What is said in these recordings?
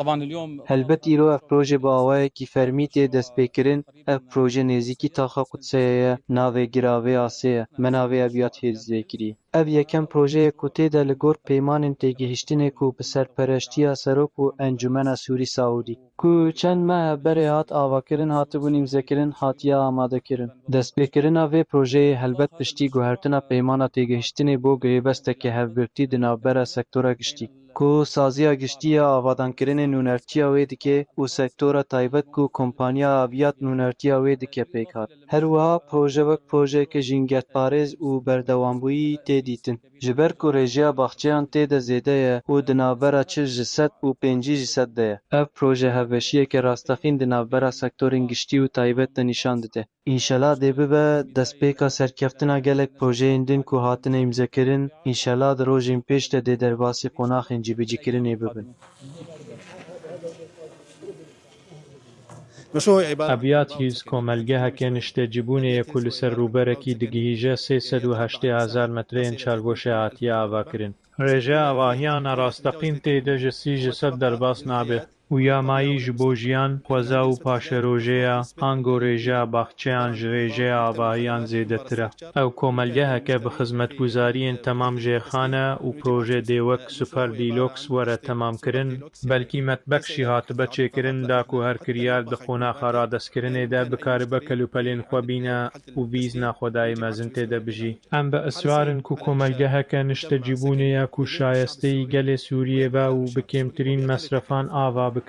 طبعا اليوم هلبت ایرو اف پروژه با آوائه کی فرمیتی دست پیکرین اف پروژه نزیکی تاخا قدسه ناوه گراوه آسه مناوه ابیات هیزده کری. اف یکم پروژه کوته ده لگور پیمان تگهشتینه کو بسرپرشتی سروک و انجمن سوری سعودی. کو چند ماه بره هات آواکرین هاتبون امزکرین هاتیا آماده کرن. دست پیکرین آوه پروژه هلبت پشتی گوهرتنا پیمان تگهشتینه بو گریبسته که هفبرتی دنابره سکتورا گشتی. کو سازیا گشتیا آوادانکرین نونرتیا وی دکه و سکتورا تایبەت کو کۆمپانیا ئاڤیات نونەرتیا وێ دکه پێک هات. هەروەها پرۆژە وەک پرۆژەیەکە ژینگەرپارێز و بەردەوامبووی تێدیتن. ji ber ku rêjeya baxçeyan tê de zêde ye û di navbera çil ji sed û pêncî ji sed de ye. Ev proje hevbeşiyeke rastexîn di navbera sektorên giştî û taybet de nîşan dide. Înşela dê bibe destpêka serkeftina gelek projeyên din ku hatine îmzekirin, înşela di rojên pêş de dê derbasî qonaxên cîbicîkirinê bibin. ابيات هیز کۆمەلگەهەکە نیشتەجیبوونەیەک و لەسەر ڕووبەرێکی دگیژە 380,000 مەترەیەن چاربۆشە هاتیە ئاواکردن. ڕێژە ئاواهیانە ڕاستەقین تێدە ji 30% دەرباس نابێت و یامایی ji بۆ ژیان خوەزا و پاشەرۆژەیە هەنگۆ ڕێژەیە باخچەیان ji ڕێژەیە ئاواهیان زێدەترە. ئەو کۆمەلگەهەکە بە خزمەتگوزاریên تەمام ژێرخانە و پرۆژێ دێوەک سوپەر دیلۆکس وەرە تەمامکردن بەلکی مەتبەخشی هاتبە چێکردن داک و هەر کریار di qonaxa radestkirinê de bikaribe kelûpelên xwe bîne û bîzna xwedayê mezin tê de bijî. Em bi eswarin ku komêlgeheke niştecîbûnê ye ku şayesteyî gelê Sûriyê be û bi kêmtirîn mesrefan ava bikin.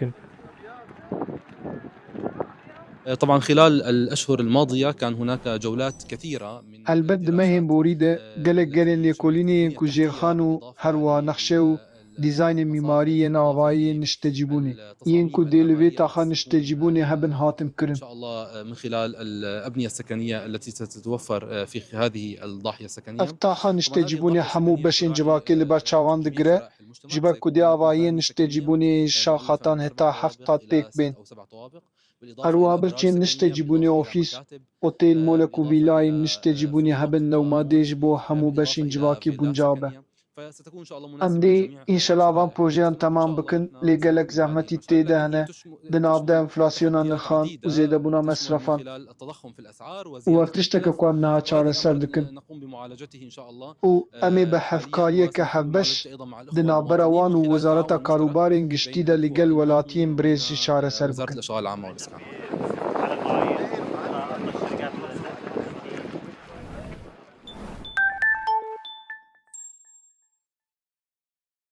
طبعا خلال الأشهر الماضية كان هناك جولات كثيرة من البت مهم بوريده gelek gelên lêkolînên ku jêrxan û herwa nexşe û dîzaynê mîmariyên avayî niştecîbûnê yên ku dê li vê taxa niştecîbûnê hebin hatim kirin. إن شاء الله من خلال الأبنية السكنية التي ستتوفر في هذه الضاحية السكنية. Ev taxa niştecîbûnê hemû beşên civakê li ber çavan digire ji ber ku dê avayiyên niştecîbûnê şaxatan heta heft qat pêk bên. Herwiha birçên niştecîbûnê ofîs, otêl, molek û vîlayên niştecîbûnê hebin newmadê ji bo hemû beşên civakê guncav be. Em dê înşela van projeyan temam bikin lê gelek zehmetî tê de hene di nav de enflasyona nirxan û zêdebûna mesrefan û ev tiştek e ku em niha çareser dikin û em ê bi hevkariyeke hevbeş di navbera wan û Wezareta Karûbarên Giştî de li gel welatiyên birêz jî çareser bikin.